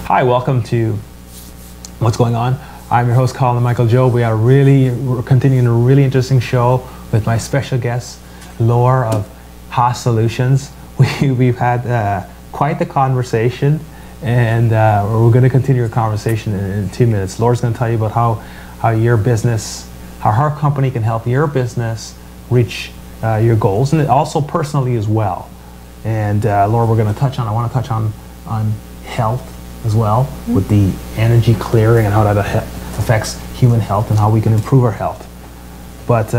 Hi, welcome to What's Going On. I'm your host, Colin Michael Joe. We're continuing a really interesting show with my special guest, Laura of Haas Solutions. We've had quite the conversation, and we're going to continue our conversation in 2 minutes. Laura's going to tell you about how your business, how her company can help your business reach your goals, and also personally as well. And Laura, I want to touch on health as well, with the energy clearing and how that affects human health and how we can improve our health. But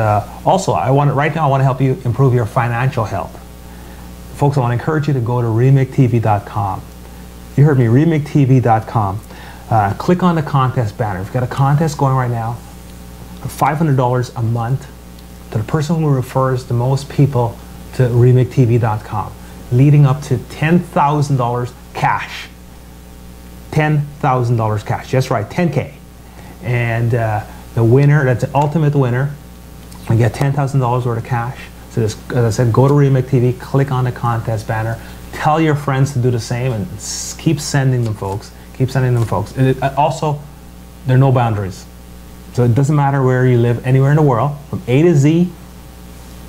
also, right now I want to help you improve your financial health. Folks, I want to encourage you to go to remigtv.com. You heard me, remigtv.com. Click on the contest banner. We've got a contest going right now for $500 a month to the person who refers the most people to remigtv.com, leading up to $10,000 cash. $10,000 cash, just right, 10K. And the winner, that's the ultimate winner, I get $10,000 worth of cash. So just, as I said, go to Remake TV, click on the contest banner, tell your friends to do the same, and keep sending them, folks. Keep sending them, folks. Also, there are no boundaries. So it doesn't matter where you live, anywhere in the world, from A to Z,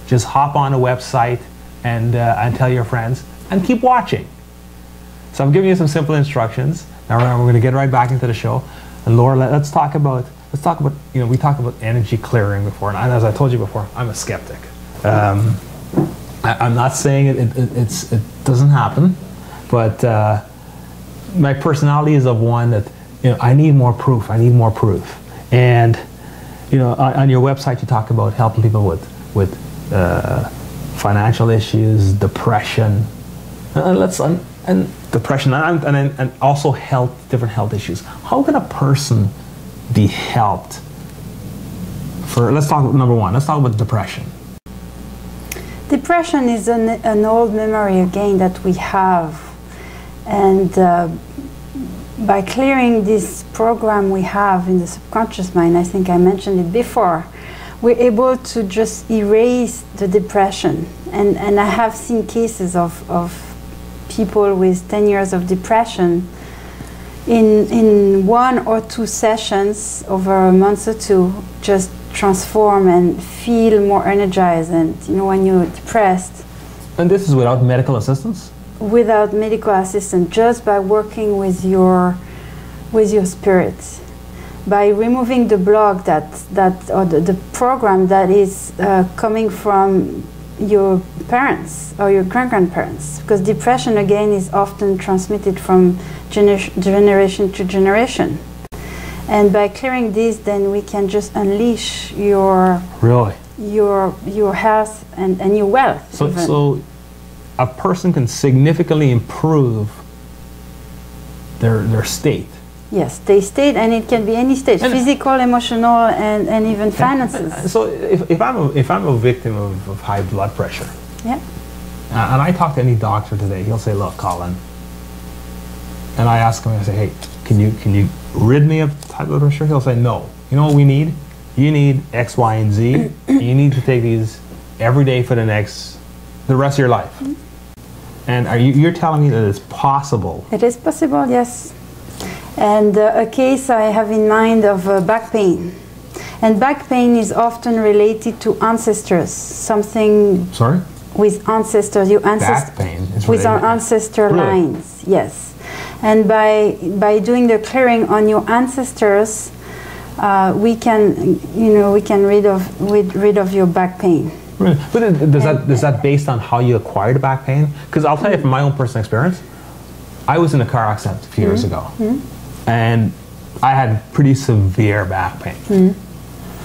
just hop on a website and tell your friends, and keep watching. So I'm giving you some simple instructions. Now we're going to get right back into the show. And Laura, let's talk about, we talked about energy clearing before, and as I told you before, I'm a skeptic. I'm not saying it doesn't happen, but my personality is of one that, I need more proof. I need more proof. And on your website, you talk about helping people with financial issues, depression, and depression, and also different health issues. How can a person be helped? Let's talk about number one. Let's talk about depression. Depression is an old memory again that we have, and by clearing this program we have in the subconscious mind, I think I mentioned it before, we're able to just erase the depression. And I have seen cases of people with 10 years of depression in 1 or 2 sessions over a month or two just transform and feel more energized. And when you're depressed. And this is without medical assistance? Without medical assistance, just by working with your spirit, by removing the block or the program that is coming from your parents or your grandparents, because depression again is often transmitted from generation to generation. And by clearing this, then we can just unleash your health and your wealth. So a person can significantly improve their state. Yes, their state, and it can be any state, physical, emotional, and even finances. So if I'm a victim of high blood pressure, yeah, and I talk to any doctor today, he'll say, "Look, Colin," and I ask him, I say, "Hey, can you rid me of high blood pressure?" He'll say, "No. You know what we need? You need X, Y, and Z. You need to take these every day for the rest of your life." And you're telling me that it's possible? It is possible, yes. And a case I have in mind of back pain. And back pain is often related to ancestors, something... Sorry? With ancestors, back pain is with our ancestor lines, yes. And by doing the clearing on your ancestors, we can rid of your back pain. Really? But is that based on how you acquired back pain? Because I'll tell you from my own personal experience, I was in a car accident a few years ago, and I had pretty severe back pain.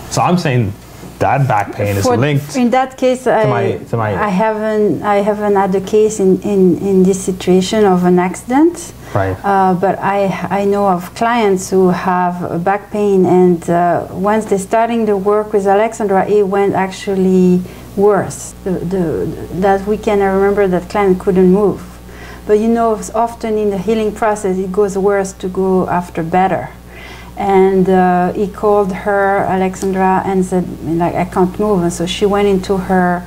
So I'm saying that back pain is linked. In that case, I haven't had a case in this situation of an accident. Right. But I know of clients who have back pain, and once they're starting the work with Alexandra, it went actually worse. That weekend, I remember that client couldn't move. But often in the healing process, it goes worse to go after better. And he called her, Alexandra, and said, I can't move. And so she went into her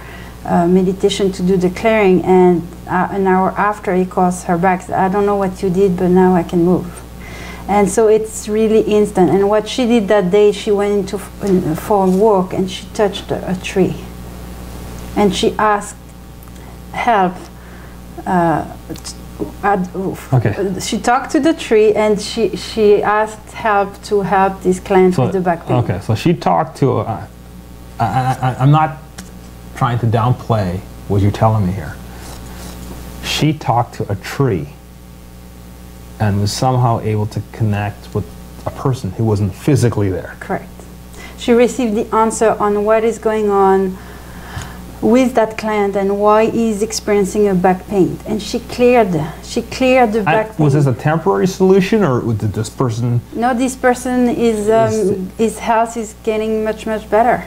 meditation to do the clearing, and an hour after he calls her back, said, I don't know what you did, but now I can move. And so it's really instant. And what she did that day, she went for a walk and she touched a tree. And she asked help. She talked to the tree and she asked help to help this client with the back pain. Okay, so she talked to, I'm not trying to downplay what you're telling me here. She talked to a tree and was somehow able to connect with a person who wasn't physically there. Correct. She received the answer on what is going on with that client and why he's experiencing a back pain. And she cleared the back pain. Was this a temporary solution, or did this person? No, this person his health is getting much better.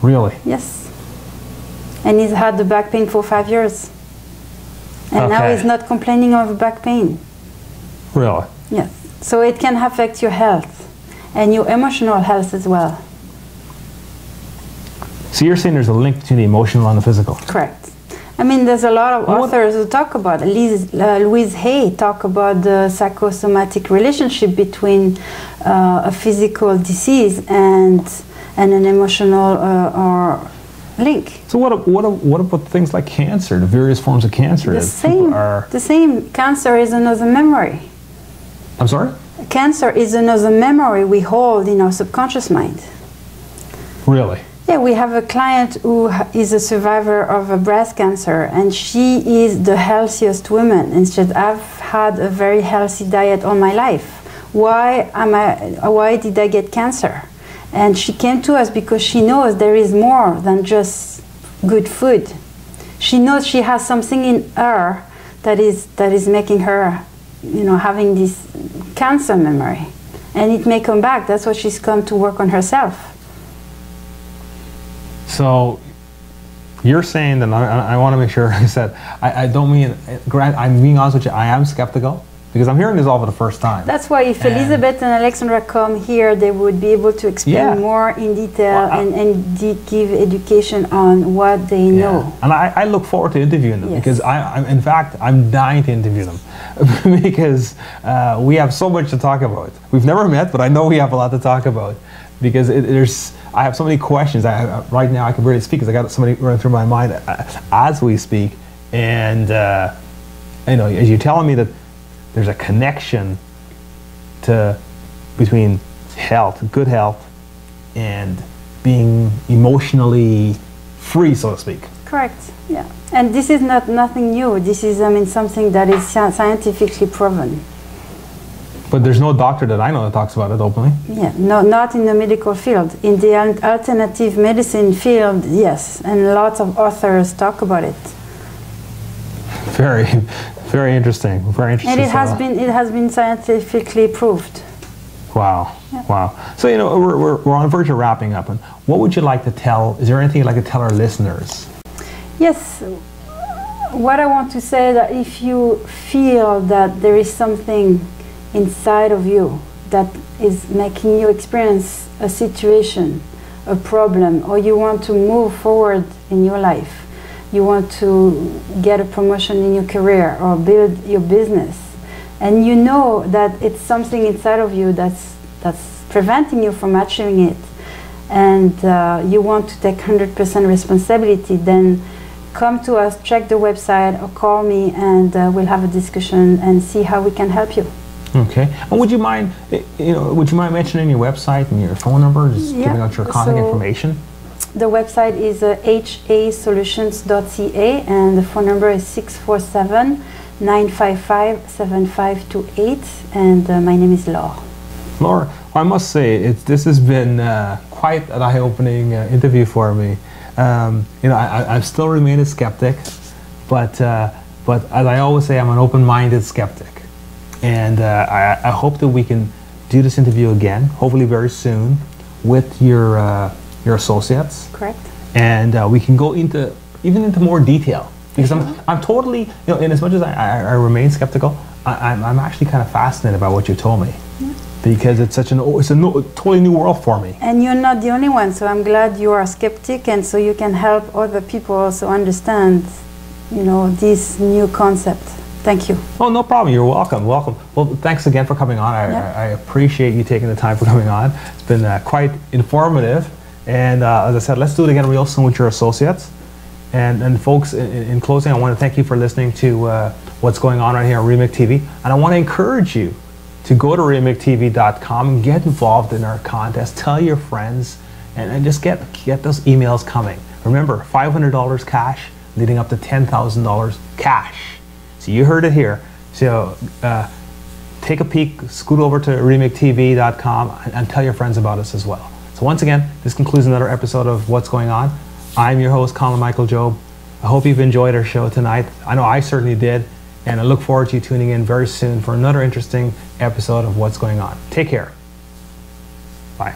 Really? Yes. And he's had the back pain for 5 years. And now he's not complaining of back pain. Really? Yes. So it can affect your health and your emotional health as well. So you're saying there's a link between the emotional and the physical? Correct. I mean, there's a lot of authors who talk about it. Louise Hay talk about the psychosomatic relationship between a physical disease and an emotional or link. So what about things like cancer, the various forms of cancer? The same. Cancer is another memory. I'm sorry? Cancer is another memory we hold in our subconscious mind. Really? Yeah, we have a client who is a survivor of a breast cancer, and she is the healthiest woman. And she said, I've had a very healthy diet all my life. Why did I get cancer? And she came to us because she knows there is more than just good food. She knows she has something in her that is making her, having this cancer memory. And it may come back. That's why she's come to work on herself. So you're saying that, I want to make sure I said, I don't mean, Grant, I'm being honest with you, I am skeptical because I'm hearing this all for the first time. That's why if Elizabeth and Alexandra come here, they would be able to explain more in detail and give education on what they know. And I look forward to interviewing them because in fact, I'm dying to interview them because we have so much to talk about. We've never met, but I know we have a lot to talk about because I have so many questions. Right now I can barely speak because I got somebody running through my mind as we speak. And as you're telling me that there's a connection between health, good health, and being emotionally free, so to speak. Correct. Yeah. And this is nothing new. This is, something that is scientifically proven. But there's no doctor that I know that talks about it openly. Yeah, no, not in the medical field. In the alternative medicine field, yes, and lots of authors talk about it. Very, very interesting. Very interesting. And it has been scientifically proved. Wow, wow. So we're on the verge of wrapping up. And what would you like to tell? Is there anything you'd like to tell our listeners? Yes. What I want to say that if you feel that there is something inside of you that is making you experience a situation, a problem, or you want to move forward in your life, you want to get a promotion in your career or build your business, and you know that it's something inside of you that's preventing you from achieving it, and you want to take 100% responsibility, then come to us, check the website, or call me, and we'll have a discussion and see how we can help you. Okay. And would you mind mentioning your website and your phone number, just giving out your contact information? The website is hasolutions.ca, and the phone number is 647-955-7528, and my name is Laure. Laure, I must say this has been quite an eye-opening interview for me. I still remain a skeptic, but as I always say, I'm an open-minded skeptic. And I hope that we can do this interview again, hopefully very soon, with your associates. Correct. And we can go into more detail because I'm totally, in as much as I remain skeptical, I'm actually kind of fascinated by what you told me. Yeah. Because it's a totally new world for me. And you're not the only one, so I'm glad you are a skeptic, and so you can help other people also understand, this new concept. Thank you. Oh, no problem. You're welcome. Welcome. Well, thanks again for coming on. I appreciate you taking the time for coming on. It's been quite informative. And as I said, let's do it again real soon with your associates. And folks, in closing, I want to thank you for listening to what's going on right here on Remake TV. And I want to encourage you to go to remaketv.com and get involved in our contest. Tell your friends and just get those emails coming. Remember, $500 cash leading up to $10,000 cash. So you heard it here. So take a peek, scoot over to remaketv.com and tell your friends about us as well. So once again, this concludes another episode of What's Going On. I'm your host, Colin Michael Job. I hope you've enjoyed our show tonight. I know I certainly did. And I look forward to you tuning in very soon for another interesting episode of What's Going On. Take care. Bye.